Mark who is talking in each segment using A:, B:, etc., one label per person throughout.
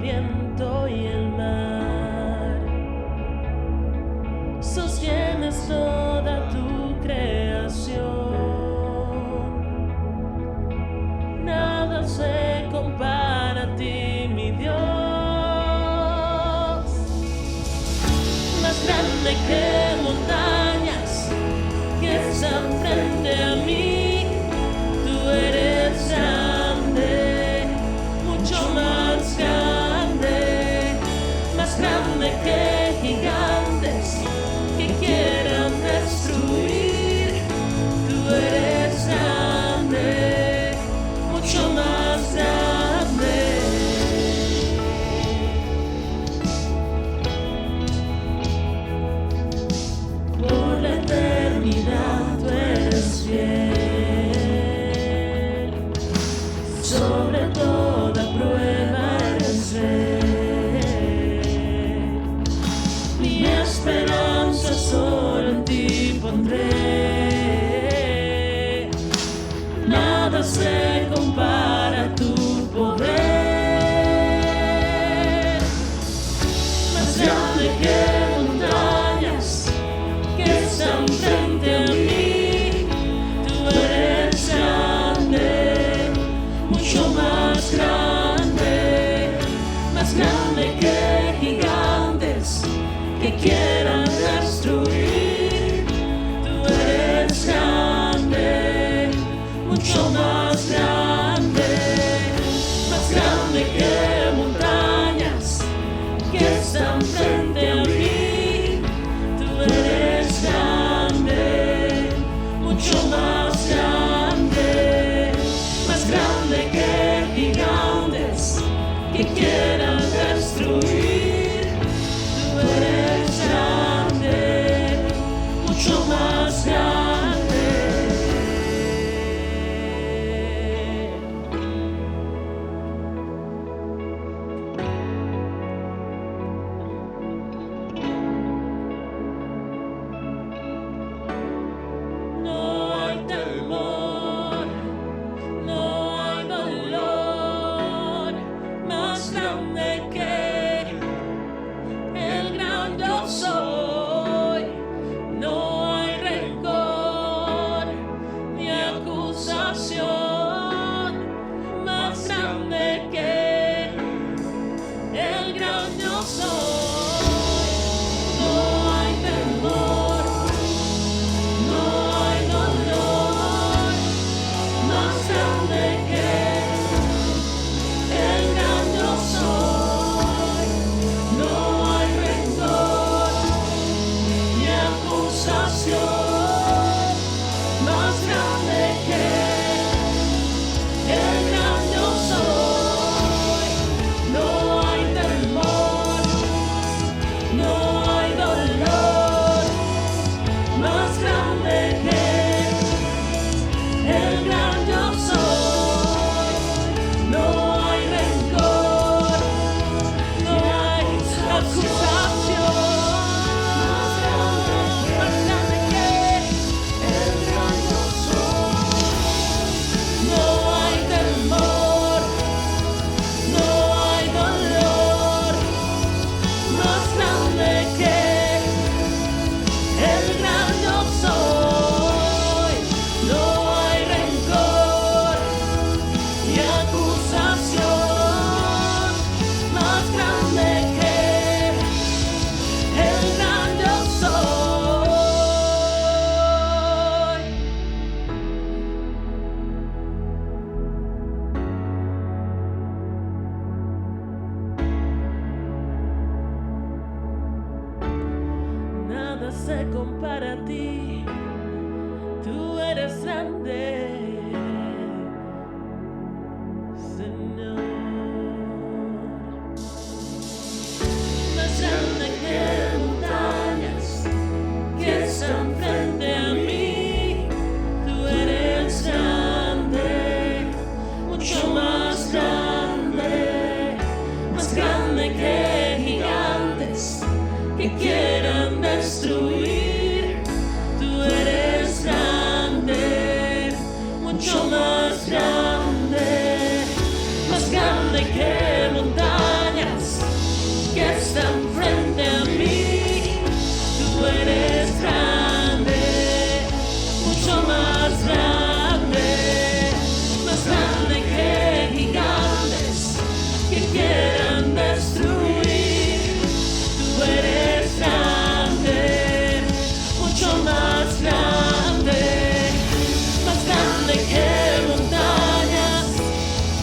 A: viento y el mar. Sostienes toda tu creación. Nada se compara a ti, mi Dios. Más grande que montañas que están frente a mí, tú eres grande, mucho más grande que gigantes que quieran destruir. Tú eres grande, mucho más grande. Por la eternidad tú eres fiel, sobre toda prueba eres rey. Mi esperanza solo en ti pondré, nada se compara a tu poder. Más grande que montañas que están frente a mí, tú eres grande, mucho más grande que gigantes que quieran destruir. Tú eres grande, mucho más grande que montañas que están frente a mí. Tú eres grande, mucho más grande que gigantes que quieran destruir. Tú eres grande, mucho más grande. No hay temor, no hay dolor más grande que el gran yo soy. No hay rencor ni acusación más grande que el gran yo soy. No hay temor, no hay dolor más grande que el gran yo soy. No hay rencor ni acusación más grande que el gran yo soy. No hay temor, no hay dolor más grande que el gran yo soy. No hay rencor, no hay acusación más grande que el gran yo soy. No hay temor, no hay dolor más grande que el gran yo soy. No hay rencor ni acusación más grande que el gran yo soy. Nada se compara a ti, tú eres grande, Señor. Más grande que montañas que están frente a mí, tú eres grande, mucho más grande que gigantes que quieran destruir. Tú eres grande, mucho más grande que montañas destruir. Tú eres grande, mucho más grande que montañas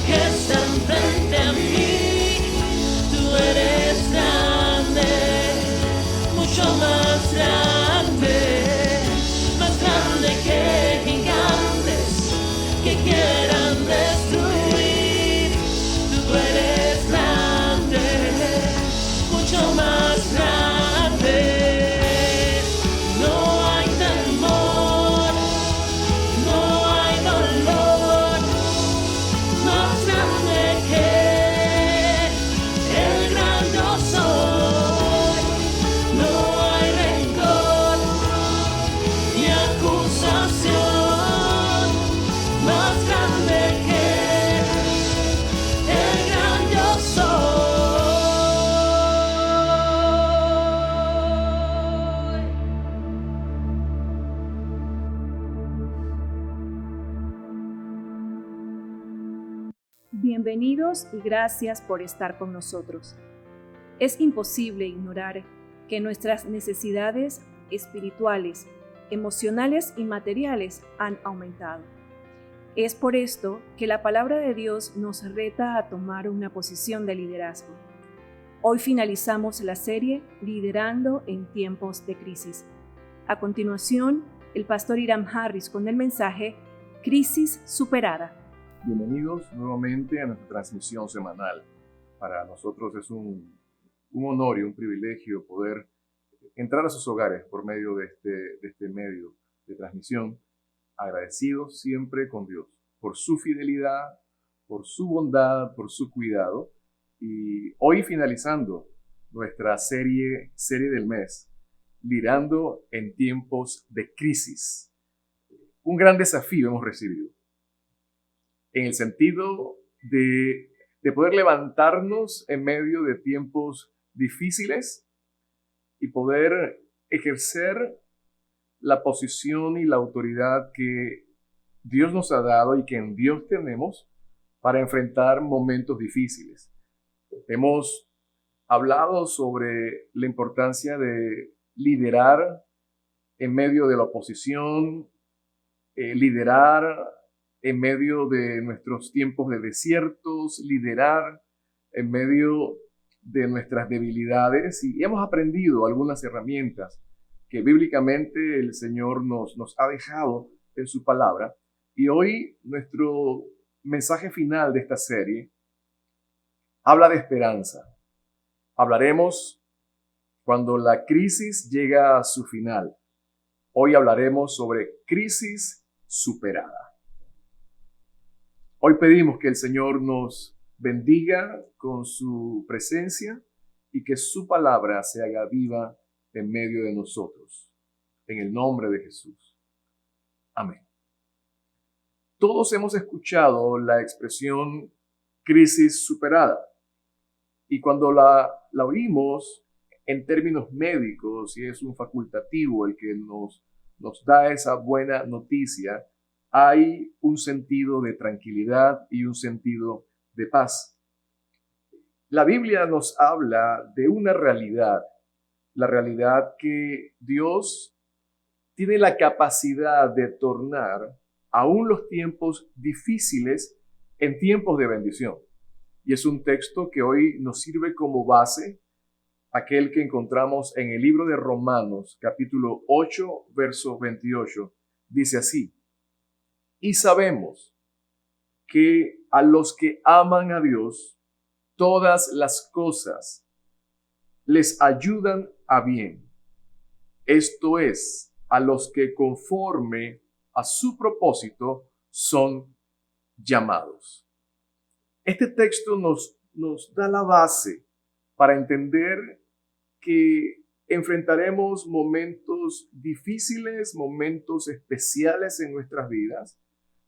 A: que están frente a mí. Tú eres grande, mucho más grande que gigantes que quieran destruir. Tú eres grande, mucho más grande. No hay temor, no hay dolor más grande que el gran yo soy. No hay rencor ni acusación más grande que el gran yo soy.
B: Bienvenidos y gracias por estar con nosotros. Es imposible ignorar que nuestras necesidades espirituales, emocionales y materiales han aumentado. Es por esto que la palabra de Dios nos reta a tomar una posición de liderazgo. Hoy finalizamos la serie Liderando en tiempos de crisis. A continuación, el pastor Hiram Harris con el mensaje Crisis superada.
C: Bienvenidos nuevamente a nuestra transmisión semanal. Para nosotros es un honor y un privilegio poder entrar a sus hogares por medio de este medio de transmisión, agradecidos siempre con Dios por su fidelidad, por su bondad, por su cuidado. Y hoy finalizando nuestra serie del mes, Liderando en tiempos de crisis. Un gran desafío hemos recibido, en el sentido de poder levantarnos en medio de tiempos difíciles y poder ejercer la posición y la autoridad que Dios nos ha dado y que en Dios tenemos para enfrentar momentos difíciles. Hemos hablado sobre la importancia de liderar en medio de la oposición, liderar en medio de nuestros tiempos de desiertos, liderar en medio de nuestras debilidades, y hemos aprendido algunas herramientas que bíblicamente el Señor nos ha dejado en su palabra. Y hoy nuestro mensaje final de esta serie habla de esperanza. Hablaremos cuando la crisis llega a su final. Hoy hablaremos sobre crisis superada. Hoy pedimos que el Señor nos bendiga con su presencia y que su palabra se haga viva en medio de nosotros. En el nombre de Jesús. Amén. Todos hemos escuchado la expresión crisis superada. Y cuando la oímos en términos médicos, y es un facultativo el que nos da esa buena noticia, hay un sentido de tranquilidad y un sentido de paz. La Biblia nos habla de una realidad, la realidad que Dios tiene la capacidad de tornar aún los tiempos difíciles en tiempos de bendición. Y es un texto que hoy nos sirve como base, aquel que encontramos en el libro de Romanos, capítulo 8, verso 28. Dice así: y sabemos que a los que aman a Dios, todas las cosas les ayudan a bien. Esto es, a los que conforme a su propósito son llamados. Este texto nos da la base para entender que enfrentaremos momentos difíciles, momentos especiales en nuestras vidas,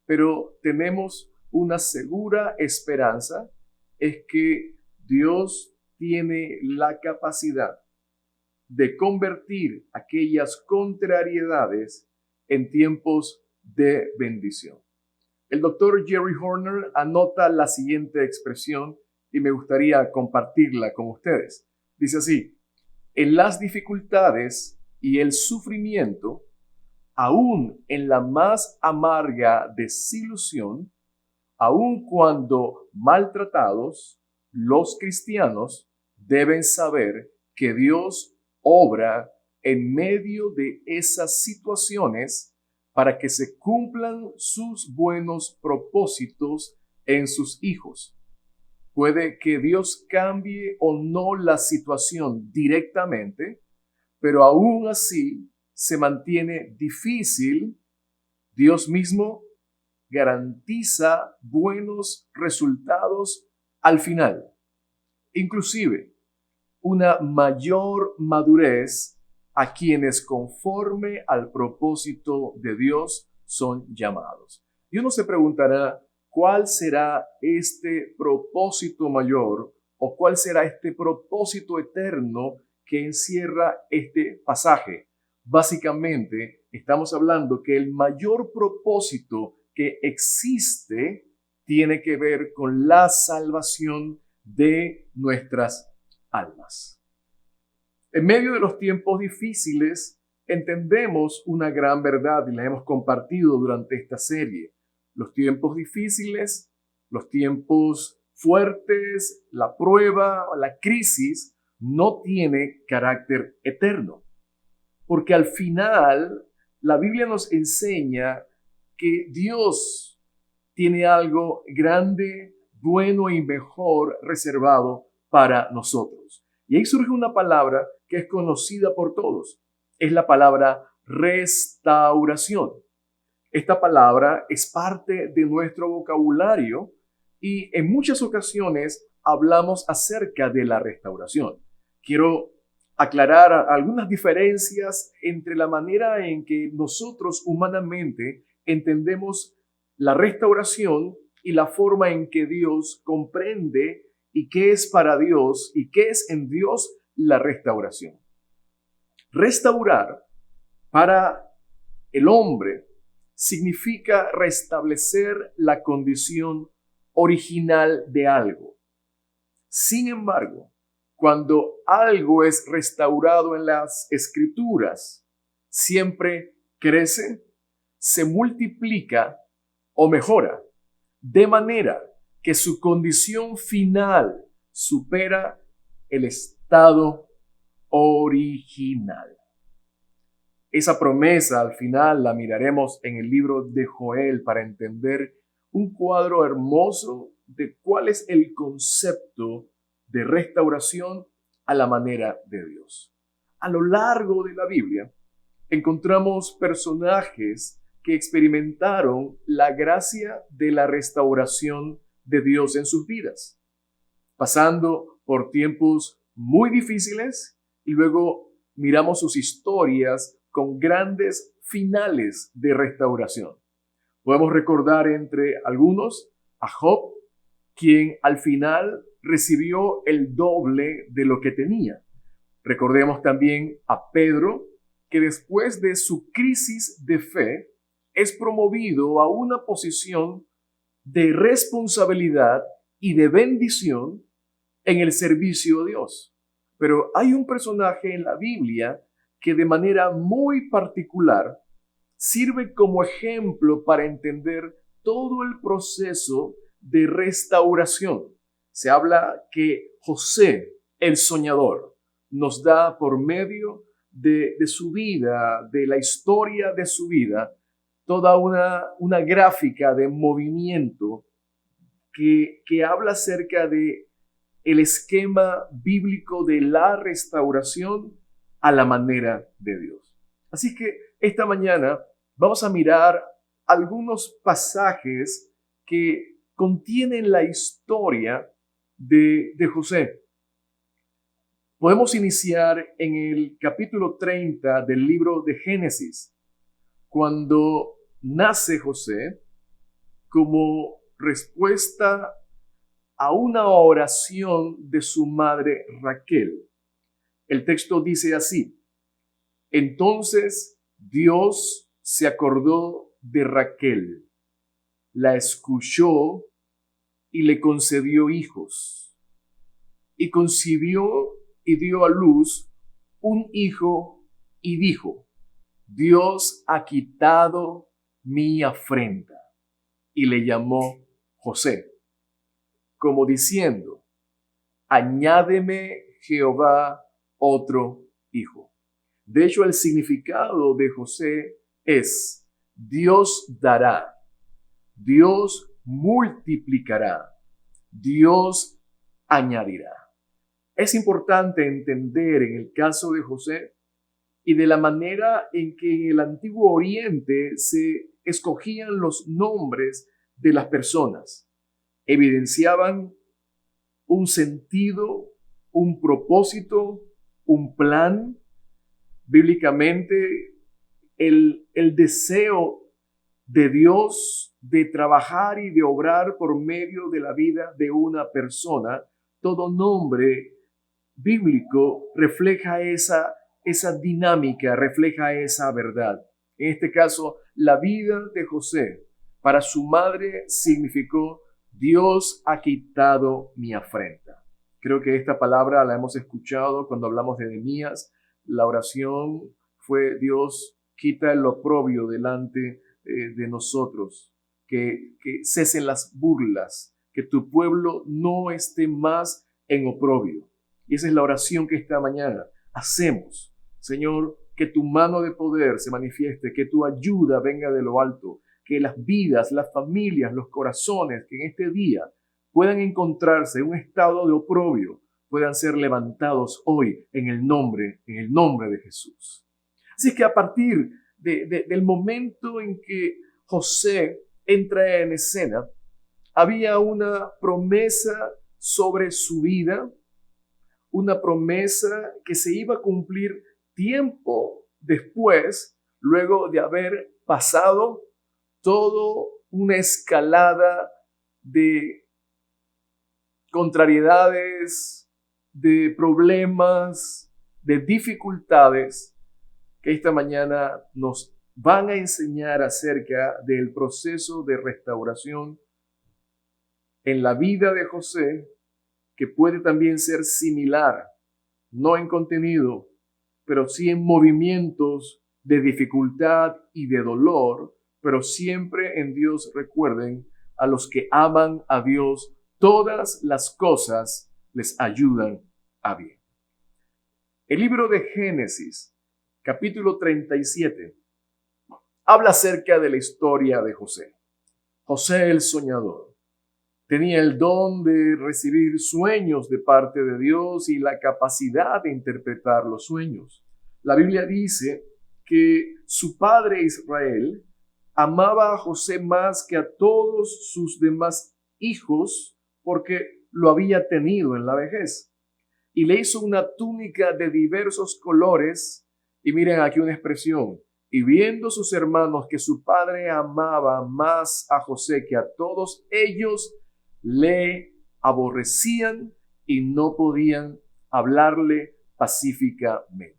C: pero tenemos una segura esperanza, es que Dios tiene la capacidad de convertir aquellas contrariedades en tiempos de bendición. El doctor Jerry Horner anota la siguiente expresión y me gustaría compartirla con ustedes. Dice así: en las dificultades y el sufrimiento, aún en la más amarga desilusión, aun cuando maltratados, los cristianos deben saber que Dios obra en medio de esas situaciones para que se cumplan sus buenos propósitos en sus hijos. Puede que Dios cambie o no la situación directamente, pero aún así se mantiene difícil. Dios mismo garantiza buenos resultados al final, inclusive una mayor madurez a quienes conforme al propósito de Dios son llamados. Y uno se preguntará, ¿cuál será este propósito mayor o cuál será este propósito eterno que encierra este pasaje? Básicamente, estamos hablando que el mayor propósito que existe tiene que ver con la salvación de nuestras almas. En medio de los tiempos difíciles, entendemos una gran verdad y la hemos compartido durante esta serie. Los tiempos difíciles, los tiempos fuertes, la prueba, la crisis, no tiene carácter eterno. Porque al final, la Biblia nos enseña que Dios tiene algo grande, bueno y mejor reservado para nosotros. Y ahí surge una palabra que es conocida por todos. Es la palabra restauración. Esta palabra es parte de nuestro vocabulario y en muchas ocasiones hablamos acerca de la restauración. Quiero aclarar algunas diferencias entre la manera en que nosotros humanamente entendemos la restauración y la forma en que Dios comprende y qué es para Dios y qué es en Dios la restauración. Restaurar para el hombre significa restablecer la condición original de algo. Sin embargo, cuando algo es restaurado en las Escrituras, siempre crece, se multiplica o mejora, de manera que su condición final supera el estado original. Esa promesa al final la miraremos en el libro de Joel para entender un cuadro hermoso de cuál es el concepto de restauración a la manera de Dios. A lo largo de la Biblia encontramos personajes que experimentaron la gracia de la restauración de Dios en sus vidas, pasando por tiempos muy difíciles y luego miramos sus historias con grandes finales de restauración. Podemos recordar entre algunos a Job, quien al final recibió el doble de lo que tenía. Recordemos también a Pedro, que después de su crisis de fe es promovido a una posición de responsabilidad y de bendición en el servicio de Dios. Pero hay un personaje en la Biblia que de manera muy particular sirve como ejemplo para entender todo el proceso de restauración. Se habla que José, el soñador, nos da por medio de su vida, de la historia de su vida, toda una gráfica de movimiento que habla acerca de el esquema bíblico de la restauración a la manera de Dios. Así que esta mañana vamos a mirar algunos pasajes que contienen la historia de José. Podemos iniciar en el capítulo 30 del libro de Génesis, cuando nace José como respuesta a una oración de su madre Raquel. El texto dice así: entonces Dios se acordó de Raquel, la escuchó y le concedió hijos. y concibió y dio a luz un hijo y dijo: Dios ha quitado mi afrenta. Y le llamó José, como diciendo: añádeme Jehová otro hijo. De hecho, el significado de José es: Dios dará, Dios multiplicará, Dios añadirá. Es importante entender en el caso de José y de la manera en que en el Antiguo Oriente se escogían los nombres de las personas. Evidenciaban un sentido, un propósito, un plan. Bíblicamente, el deseo de Dios de trabajar y de obrar por medio de la vida de una persona, todo nombre bíblico refleja esa dinámica, refleja esa verdad. En este caso, la vida de José para su madre significó: Dios ha quitado mi afrenta. Creo que esta palabra la hemos escuchado cuando hablamos de Nehemías. La oración fue: Dios, quita el oprobio delante de nosotros, que cesen las burlas, que tu pueblo no esté más en oprobio. Y esa es la oración que esta mañana hacemos. Señor, que tu mano de poder se manifieste, que tu ayuda venga de lo alto, que las vidas, las familias, los corazones que en este día puedan encontrarse en un estado de oprobio, puedan ser levantados hoy en el nombre de Jesús. Así que a partir del momento en que José entra en escena, había una promesa sobre su vida, una promesa que se iba a cumplir tiempo después, luego de haber pasado toda una escalada de contrariedades, de problemas, de dificultades que esta mañana nos van a enseñar acerca del proceso de restauración en la vida de José, que puede también ser similar, no en contenido, pero sí en movimientos de dificultad y de dolor, pero siempre en Dios. Recuerden, a los que aman a Dios, todas las cosas les ayudan a bien. El libro de Génesis, capítulo 37, habla acerca de la historia de José. José el soñador tenía el don de recibir sueños de parte de Dios y la capacidad de interpretar los sueños. La Biblia dice que su padre Israel amaba a José más que a todos sus demás hijos porque lo había tenido en la vejez. Y le hizo una túnica de diversos colores. Y miren aquí una expresión: y viendo sus hermanos que su padre amaba más a José que a todos ellos, le aborrecían y no podían hablarle pacíficamente.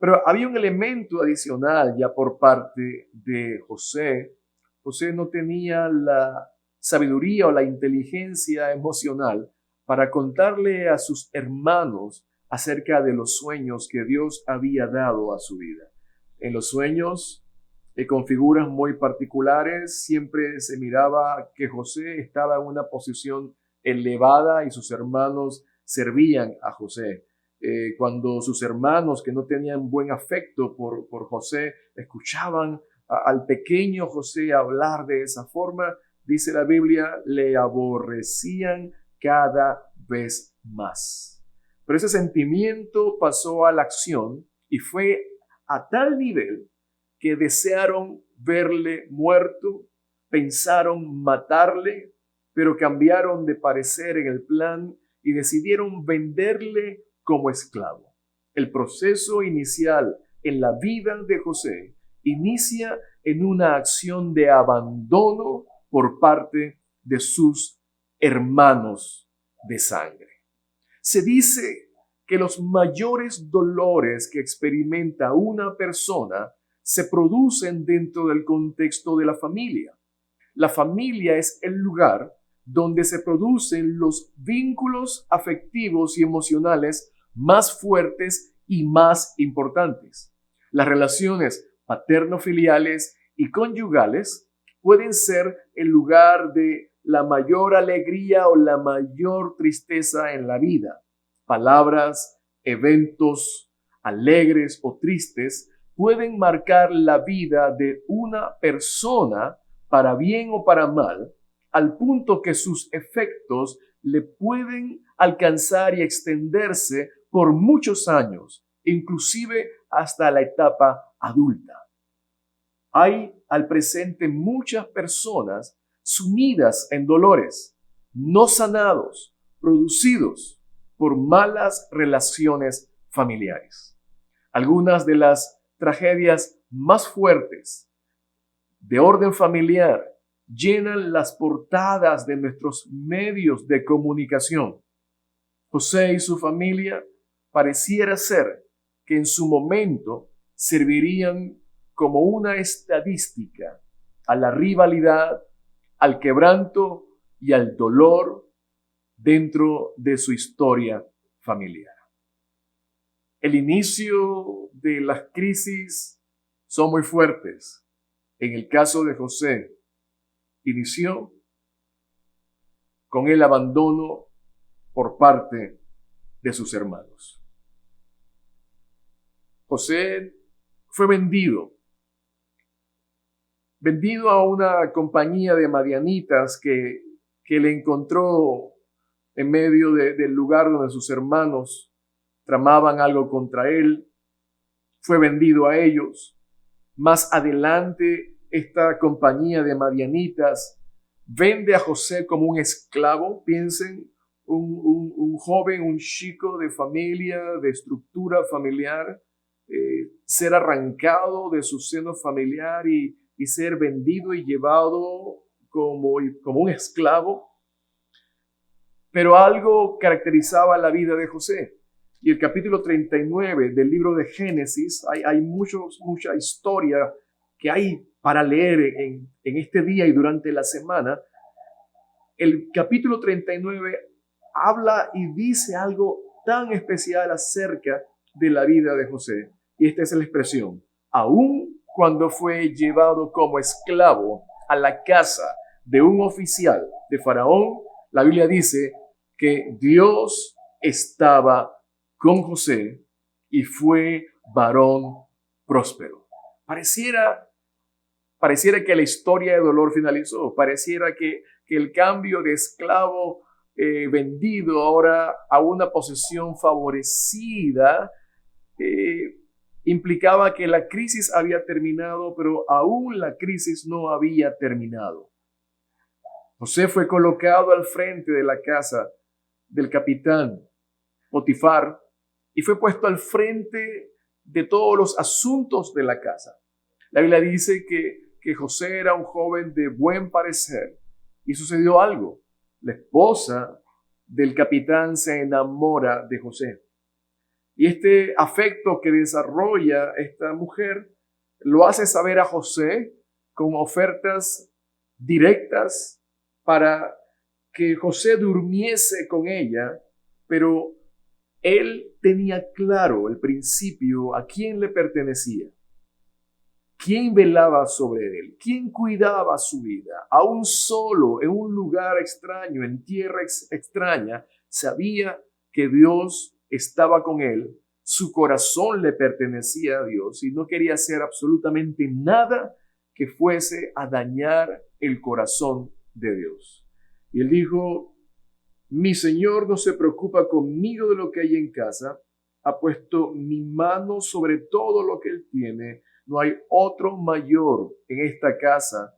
C: Pero había un elemento adicional ya por parte de José. José no tenía la sabiduría o la inteligencia emocional para contarle a sus hermanos acerca de los sueños que Dios había dado a su vida. En los sueños, con figuras muy particulares, siempre se miraba que José estaba en una posición elevada y sus hermanos servían a José. Cuando sus hermanos, que no tenían buen afecto por José, escuchaban al pequeño José hablar de esa forma, dice la Biblia, le aborrecían cada vez más. Pero ese sentimiento pasó a la acción y fue a tal nivel que desearon verle muerto, pensaron matarle, pero cambiaron de parecer en el plan y decidieron venderle como esclavo. El proceso inicial en la vida de José inicia en una acción de abandono por parte de sus hermanos de sangre. Se dice que los mayores dolores que experimenta una persona se producen dentro del contexto de la familia. La familia es el lugar donde se producen los vínculos afectivos y emocionales más fuertes y más importantes. Las relaciones paterno-filiales y conyugales pueden ser el lugar de la mayor alegría o la mayor tristeza en la vida. Palabras, eventos alegres o tristes pueden marcar la vida de una persona para bien o para mal, al punto que sus efectos le pueden alcanzar y extenderse por muchos años, inclusive hasta la etapa adulta. Hay al presente muchas personas sumidas en dolores, no sanados, producidos por malas relaciones familiares. Algunas de las tragedias más fuertes de orden familiar llenan las portadas de nuestros medios de comunicación. José y su familia pareciera ser que en su momento servirían como una estadística a la rivalidad, al quebranto y al dolor dentro de su historia familiar. El inicio de las crisis son muy fuertes. En el caso de José, inició con el abandono por parte de sus hermanos. José fue vendido a una compañía de madianitas que le encontró en medio del lugar donde sus hermanos tramaban algo contra él. Fue vendido a ellos. Más adelante, esta compañía de madianitas vende a José como un esclavo. Piensen, un joven, un chico de familia, de estructura familiar, ser arrancado de su seno familiar y ser vendido y llevado como un esclavo. Pero algo caracterizaba la vida de José. Y el capítulo 39 del libro de Génesis, hay mucha historia que hay para leer en este día y durante la semana. El capítulo 39 habla y dice algo tan especial acerca de la vida de José. Y esta es la expresión: aun cuando fue llevado como esclavo a la casa de un oficial de Faraón, la Biblia dice que Dios estaba con José y fue varón próspero. Pareciera que la historia de dolor finalizó. Pareciera que el cambio de esclavo vendido ahora a una posesión favorecida implicaba que la crisis había terminado, pero aún la crisis no había terminado. José fue colocado al frente de la casa del capitán Potifar y fue puesto al frente de todos los asuntos de la casa. La Biblia dice que José era un joven de buen parecer y sucedió algo. La esposa del capitán se enamora de José. Y este afecto que desarrolla esta mujer lo hace saber a José con ofertas directas para que José durmiese con ella, pero él tenía claro el principio a quién le pertenecía, quién velaba sobre él, quién cuidaba su vida. Aún solo en un lugar extraño, en tierra extraña, sabía que Dios estaba con él. Su corazón le pertenecía a Dios y no quería hacer absolutamente nada que fuese a dañar el corazón de Dios. Y él dijo: mi Señor no se preocupa conmigo de lo que hay en casa, ha puesto mi mano sobre todo lo que él tiene, no hay otro mayor en esta casa.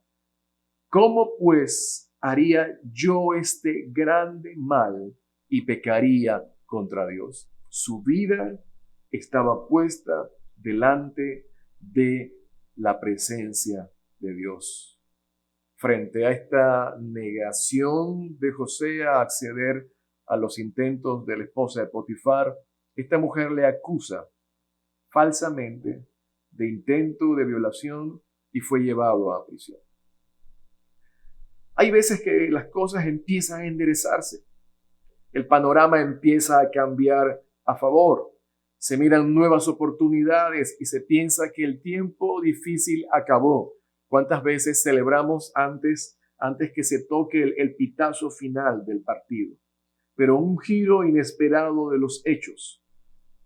C: ¿Cómo pues haría yo este grande mal y pecaría contra Dios? Su vida estaba puesta delante de la presencia de Dios. Frente a esta negación de José a acceder a los intentos de la esposa de Potifar, esta mujer le acusa falsamente de intento de violación y fue llevado a prisión. Hay veces que las cosas empiezan a enderezarse. El panorama empieza a cambiar a favor. Se miran nuevas oportunidades y se piensa que el tiempo difícil acabó. ¿Cuántas veces celebramos antes que se toque el pitazo final del partido? Pero un giro inesperado de los hechos,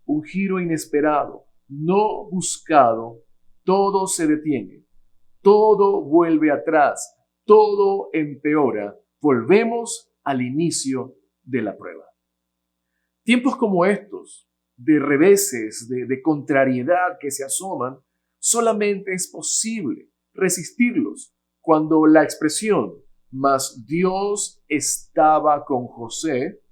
C: un giro inesperado, no buscado, todo se detiene, todo vuelve atrás, todo empeora, volvemos al inicio de la prueba. Tiempos como estos, de reveses, de contrariedad que se asoman, solamente es posible resistirlos cuando la expresión "mas Dios estaba con José"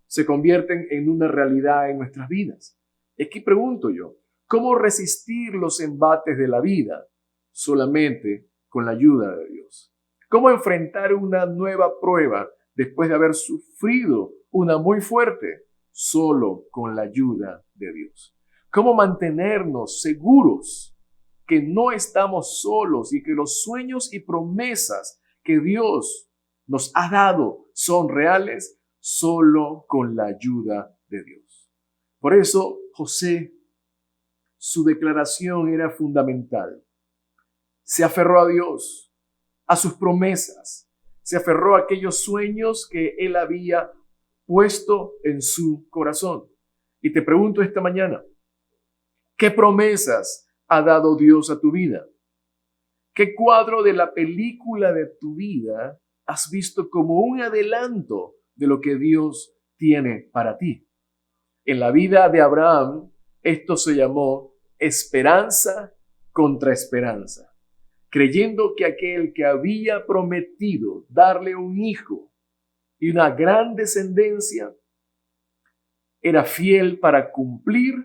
C: se convierten en una realidad en nuestras vidas. Aquí pregunto yo, ¿cómo resistir los embates de la vida? Solamente con la ayuda de Dios. ¿Cómo enfrentar una nueva prueba después de haber sufrido una muy fuerte? Solo con la ayuda de Dios. ¿Cómo mantenernos seguros que no estamos solos y que los sueños y promesas que Dios nos ha dado son reales? Solo con la ayuda de Dios. Por eso, José, su declaración era fundamental. Se aferró a Dios, a sus promesas, se aferró a aquellos sueños que él había puesto en su corazón. Y te pregunto esta mañana, ¿qué promesas ha dado Dios a tu vida? ¿Qué cuadro de la película de tu vida has visto como un adelanto de lo que Dios tiene para ti? En la vida de Abraham, esto se llamó esperanza contra esperanza, creyendo que aquel que había prometido darle un hijo y una gran descendencia era fiel para cumplir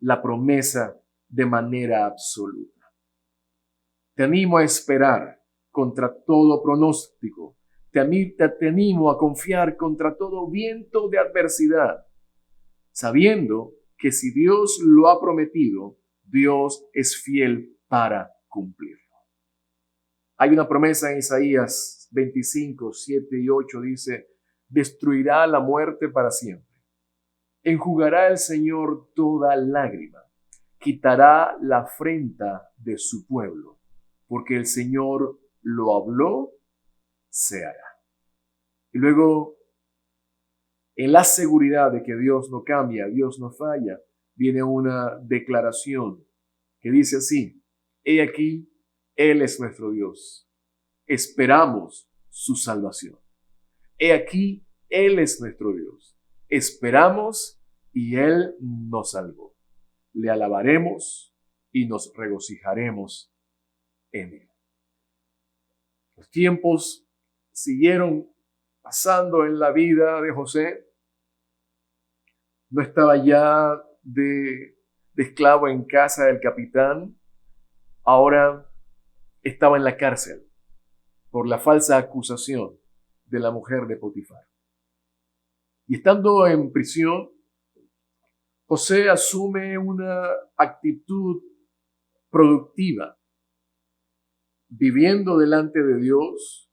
C: la promesa de manera absoluta. Te animo a esperar contra todo pronóstico. Te animo a confiar contra todo viento de adversidad, sabiendo que si Dios lo ha prometido, Dios es fiel para cumplirlo. Hay una promesa en Isaías 25, 7 y 8, dice: destruirá la muerte para siempre. Enjugará el Señor toda lágrima, quitará la afrenta de su pueblo, porque el Señor lo habló, se hará. Y luego, en la seguridad de que Dios no cambia, Dios no falla, viene una declaración que dice así: he aquí, Él es nuestro Dios, esperamos su salvación. He aquí, Él es nuestro Dios, esperamos y Él nos salvó. Le alabaremos y nos regocijaremos en Él. Los tiempos siguieron pasando en la vida de José. No estaba ya de esclavo en casa del capitán. Ahora estaba en la cárcel por la falsa acusación de la mujer de Potifar. Y estando en prisión, José asume una actitud productiva, viviendo delante de Dios,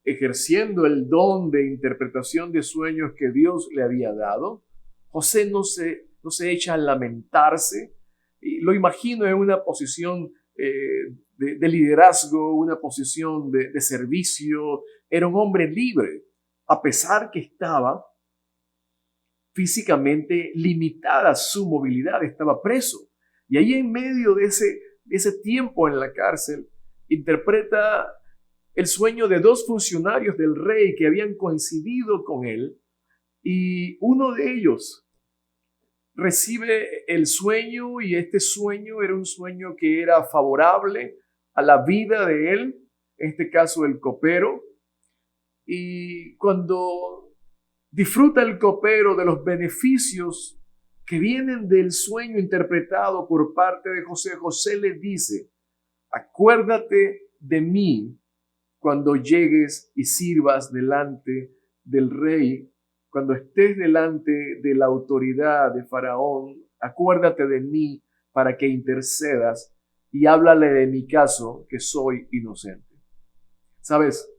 C: ejerciendo el don de interpretación de sueños que Dios le había dado. José no se echa a lamentarse. Y lo imagino en una posición de liderazgo, una posición de servicio. Era un hombre libre, a pesar que estaba físicamente limitada su movilidad, estaba preso. Y ahí en medio de ese tiempo en la cárcel, interpreta el sueño de dos funcionarios del rey que habían coincidido con él, y uno de ellos recibe el sueño, y este sueño era un sueño que era favorable a la vida de él, en este caso el copero. Y cuando disfruta el copero de los beneficios que vienen del sueño interpretado por parte de José, José le dice: acuérdate de mí cuando llegues y sirvas delante del rey, cuando estés delante de la autoridad de Faraón, acuérdate de mí para que intercedas y háblale de mi caso, que soy inocente. ¿Sabes?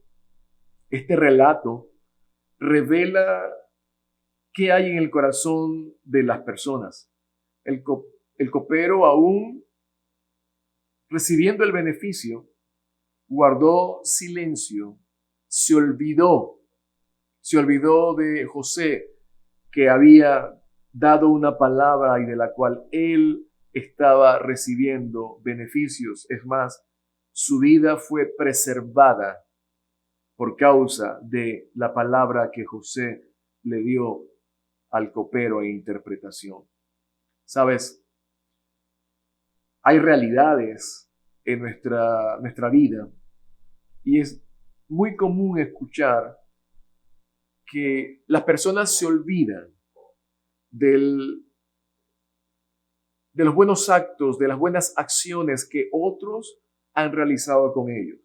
C: Este relato revela qué hay en el corazón de las personas. El copero, aún recibiendo el beneficio, guardó silencio, se olvidó de José, que había dado una palabra y de la cual él estaba recibiendo beneficios. Es más, su vida fue preservada por causa de la palabra que José le dio al copero en interpretación. ¿Sabes? Hay realidades en nuestra vida y es muy común escuchar que las personas se olvidan de los buenos actos, de las buenas acciones que otros han realizado con ellos.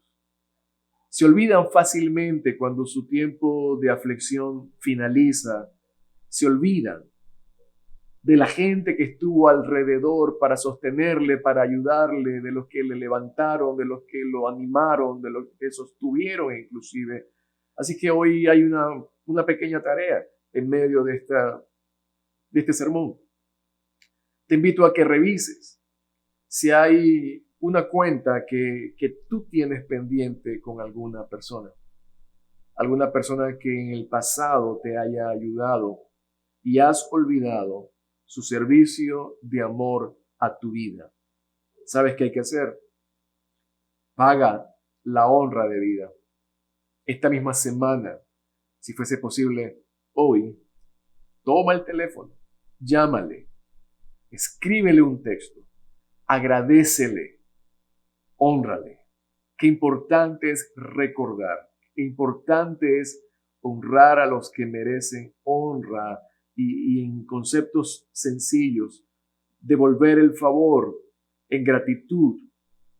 C: Se olvidan fácilmente cuando su tiempo de aflicción finaliza. Se olvidan de la gente que estuvo alrededor para sostenerle, para ayudarle, de los que le levantaron, de los que lo animaron, de los que sostuvieron inclusive. Así que hoy hay una pequeña tarea en medio de este sermón. Te invito a que revises si hay una cuenta que tú tienes pendiente con alguna persona que en el pasado te haya ayudado y has olvidado su servicio de amor a tu vida. ¿Sabes qué hay que hacer? Paga la honra de vida. Esta misma semana, si fuese posible, hoy, toma el teléfono, llámale, escríbele un texto, agradécele, hónrale. Qué importante es recordar, qué importante es honrar a los que merecen honra y en conceptos sencillos, devolver el favor en gratitud,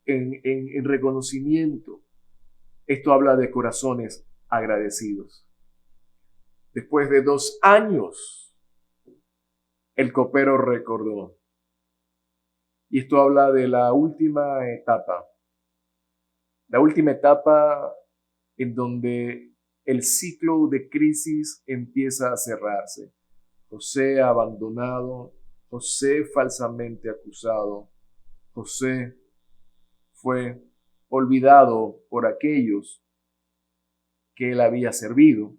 C: en reconocimiento. Esto habla de corazones agradecidos. Después de 2 años, el copero recordó. Y esto habla de la última etapa. La última etapa en donde el ciclo de crisis empieza a cerrarse. José abandonado, José falsamente acusado, José fue olvidado por aquellos que él había servido.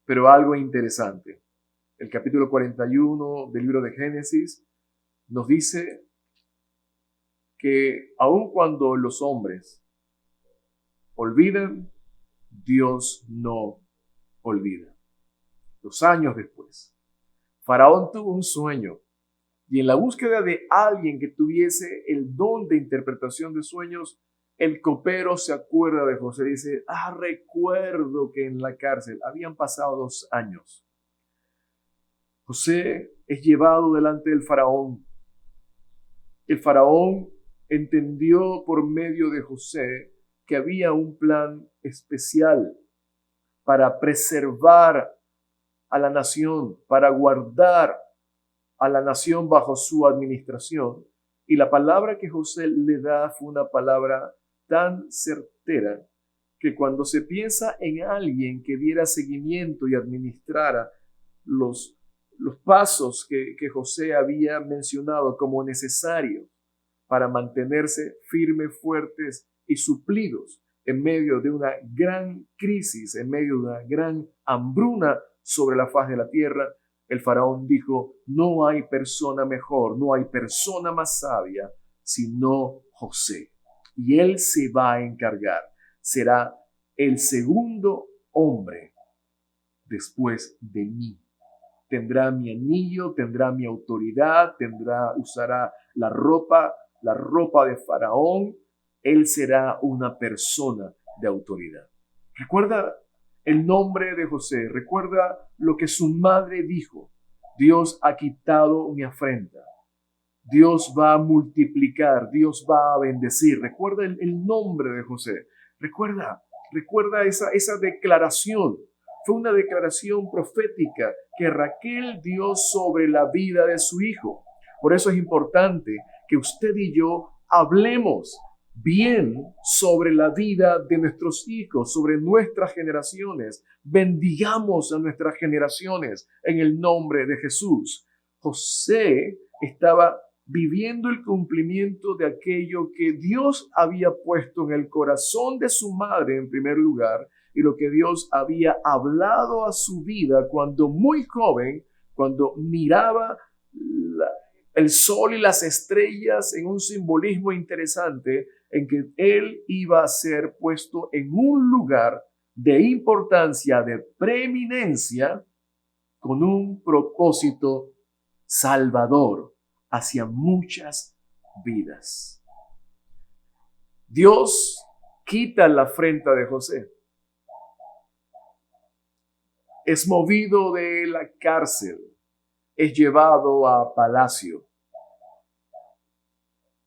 C: Pero algo interesante, el capítulo 41 del libro de Génesis nos dice que aun cuando los hombres olvidan, Dios no olvida. 2 años después, Faraón tuvo un sueño y en la búsqueda de alguien que tuviese el don de interpretación de sueños, el copero se acuerda de José y dice, recuerdo que en la cárcel habían pasado 2 años. José es llevado delante del faraón. El faraón entendió por medio de José que había un plan especial para preservar a la nación, para guardar a la nación bajo su administración. Y la palabra que José le da fue una palabra tan certera que cuando se piensa en alguien que diera seguimiento y administrara los pasos que José había mencionado como necesarios para mantenerse firmes, fuertes y suplidos en medio de una gran crisis, en medio de una gran hambruna sobre la faz de la tierra, el faraón dijo, no hay persona mejor, no hay persona más sabia, sino José. Y él se va a encargar, será el segundo hombre después de mí. Tendrá mi anillo, tendrá mi autoridad, usará la ropa de faraón. Él será una persona de autoridad. Recuerda el nombre de José, recuerda lo que su madre dijo. Dios ha quitado mi afrenta. Dios va a multiplicar, Dios va a bendecir. Recuerda el nombre de José. Recuerda esa declaración. Fue una declaración profética que Raquel dio sobre la vida de su hijo. Por eso es importante que usted y yo hablemos bien sobre la vida de nuestros hijos, sobre nuestras generaciones. Bendigamos a nuestras generaciones en el nombre de Jesús. José estaba viviendo el cumplimiento de aquello que Dios había puesto en el corazón de su madre en primer lugar, y lo que Dios había hablado a su vida cuando muy joven, cuando miraba el sol y las estrellas en un simbolismo interesante en que él iba a ser puesto en un lugar de importancia, de preeminencia, con un propósito salvador hacia muchas vidas. Dios quita la afrenta de José. Es movido de la cárcel, es llevado a palacio,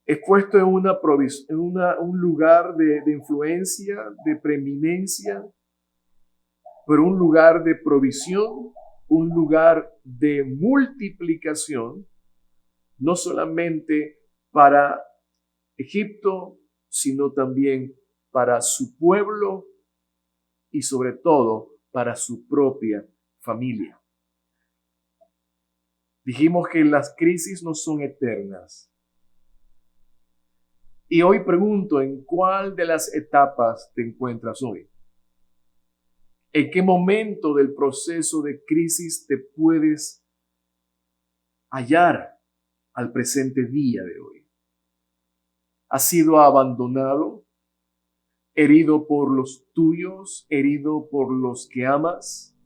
C: es puesto en un lugar de influencia, de preeminencia, pero un lugar de provisión, un lugar de multiplicación, no solamente para Egipto, sino también para su pueblo y sobre todo para su propia familia. Dijimos que las crisis no son eternas. Y hoy pregunto, ¿en cuál de las etapas te encuentras hoy? ¿En qué momento del proceso de crisis te puedes hallar al presente día de hoy? ¿Has sido abandonado, herido por los tuyos, herido por los que amas?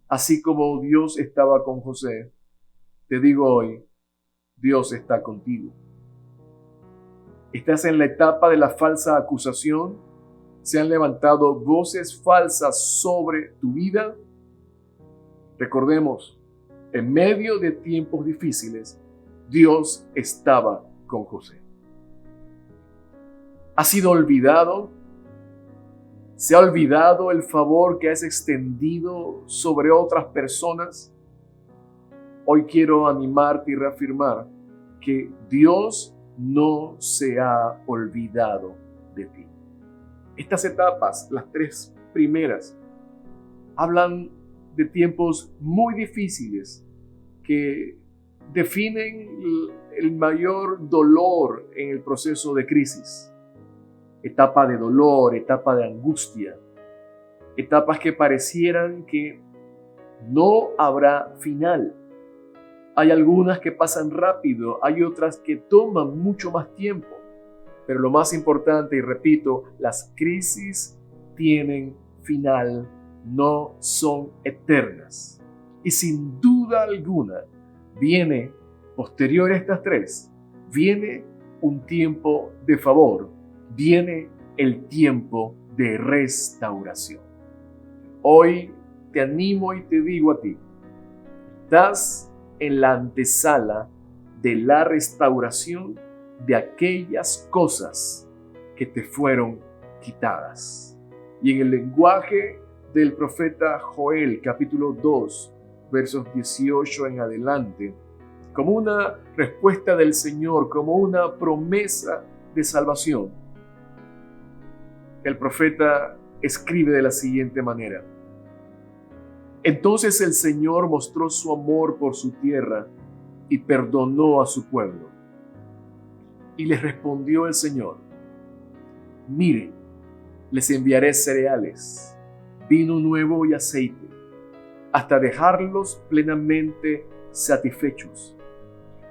C: Así como Dios estaba con José, te digo hoy, Dios está contigo. ¿Estás en la etapa de la falsa acusación? ¿Se han levantado voces falsas sobre tu vida? Recordemos, en medio de tiempos difíciles, Dios estaba con José. ¿Has sido olvidado? ¿Se ha olvidado el favor que has extendido sobre otras personas? Hoy quiero animarte y reafirmar que Dios no se ha olvidado de ti. Estas etapas, las tres primeras, hablan de tiempos muy difíciles que definen el mayor dolor en el proceso de crisis. Etapa de dolor, etapa de angustia, etapas que parecieran que no habrá final. Hay algunas que pasan rápido, hay otras que toman mucho más tiempo. Pero lo más importante, y repito, las crisis tienen final, no son eternas. Y sin duda alguna, viene, posterior a estas tres, viene un tiempo de favor, viene el tiempo de restauración. Hoy te animo y te digo a ti, estás en la antesala de la restauración de aquellas cosas que te fueron quitadas. Y en el lenguaje del profeta Joel, capítulo 2, versos 18 en adelante, como una respuesta del Señor, como una promesa de salvación, el profeta escribe de la siguiente manera: Entonces el Señor mostró su amor por su tierra y perdonó a su pueblo. Y les respondió el Señor: Miren, les enviaré cereales, vino nuevo y aceite, hasta dejarlos plenamente satisfechos,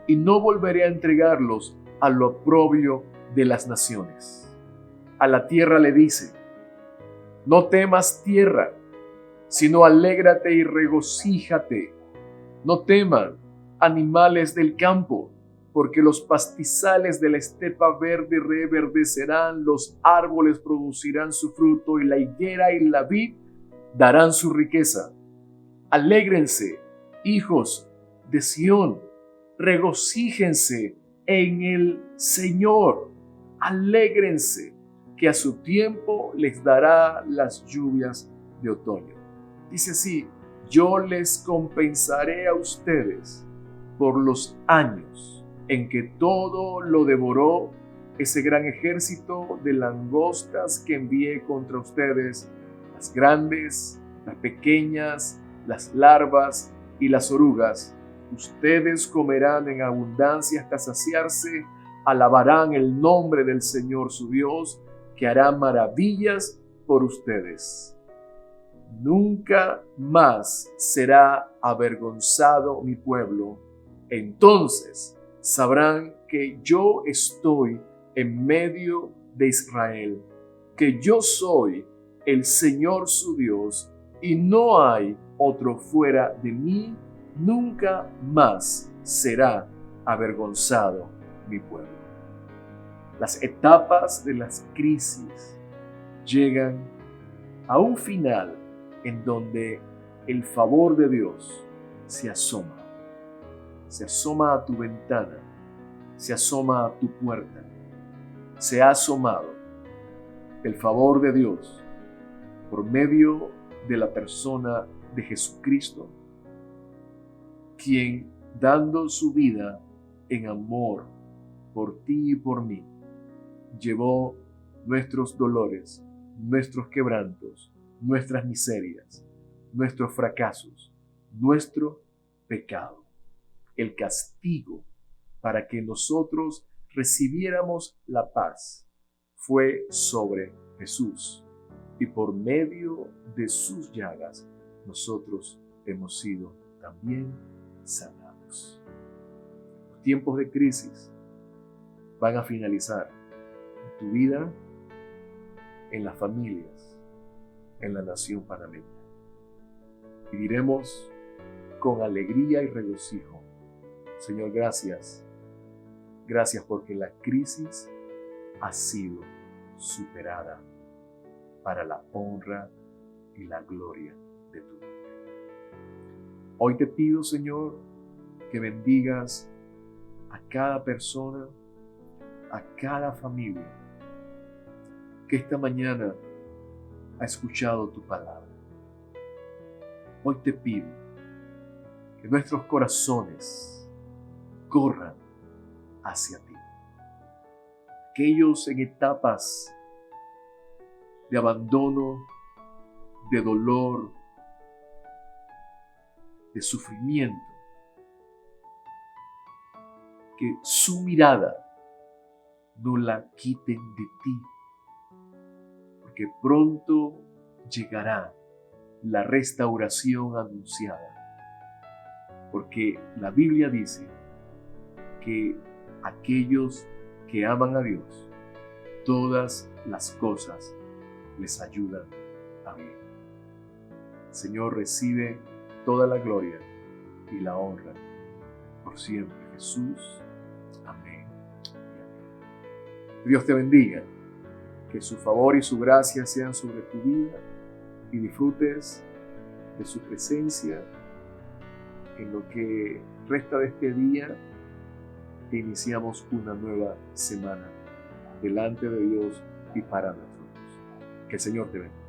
C: y no volveré a entregarlos a lo oprobio de las naciones. A la tierra le dice: No temas, tierra, sino alégrate y regocíjate. No teman, animales del campo, porque los pastizales de la estepa verde reverdecerán, los árboles producirán su fruto, y la higuera y la vid darán su riqueza. Alégrense, hijos de Sión, regocíjense en el Señor. Alégrense, que a su tiempo les dará las lluvias de otoño. Dice así: yo les compensaré a ustedes por los años en que todo lo devoró ese gran ejército de langostas que envié contra ustedes, las grandes, las pequeñas, las larvas y las orugas. Ustedes comerán en abundancia hasta saciarse, alabarán el nombre del Señor su Dios, que hará maravillas por ustedes. Nunca más será avergonzado mi pueblo. Entonces sabrán que yo estoy en medio de Israel, que yo soy el Señor su Dios, y no hay otro fuera de mí. Nunca más será avergonzado mi pueblo. Las etapas de las crisis llegan a un final en donde el favor de Dios se asoma a tu ventana, se asoma a tu puerta. Se ha asomado el favor de Dios por medio de la persona de Jesucristo, quien, dando su vida en amor por ti y por mí, llevó nuestros dolores, nuestros quebrantos, nuestras miserias, nuestros fracasos, nuestro pecado. El castigo para que nosotros recibiéramos la paz fue sobre Jesús, y por medio de sus llagas nosotros hemos sido también sanados. Los tiempos de crisis van a finalizar en tu vida, en las familias, en la nación panameña. Y diremos con alegría y regocijo: Señor, gracias. Gracias porque la crisis ha sido superada para la honra y la gloria de tu nombre. Hoy te pido, Señor, que bendigas a cada persona, a cada familia que esta mañana ha escuchado tu palabra. Hoy te pido que nuestros corazones corran hacia ti. Aquellos en etapas de abandono, de dolor, de sufrimiento, que su mirada no la quiten de ti, porque pronto llegará la restauración anunciada, porque la Biblia dice que aquellos que aman a Dios, todas las cosas les ayudan a bien. Señor, recibe toda la gloria y la honra por siempre, Jesús. Amén y amén. Dios te bendiga, que su favor y su gracia sean sobre tu vida y disfrutes de su presencia en lo que resta de este día, que iniciamos una nueva semana delante de Dios y para nosotros. Que el Señor te bendiga.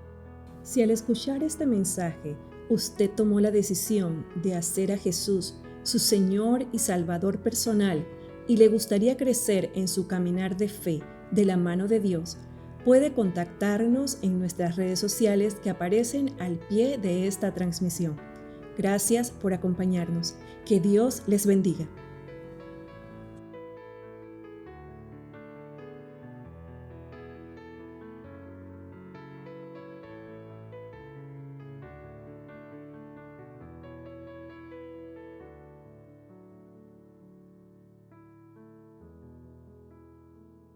D: Si al escuchar este mensaje usted tomó la decisión de hacer a Jesús su Señor y Salvador personal y le gustaría crecer en su caminar de fe de la mano de Dios, puede contactarnos en nuestras redes sociales que aparecen al pie de esta transmisión. Gracias por acompañarnos. Que Dios les bendiga.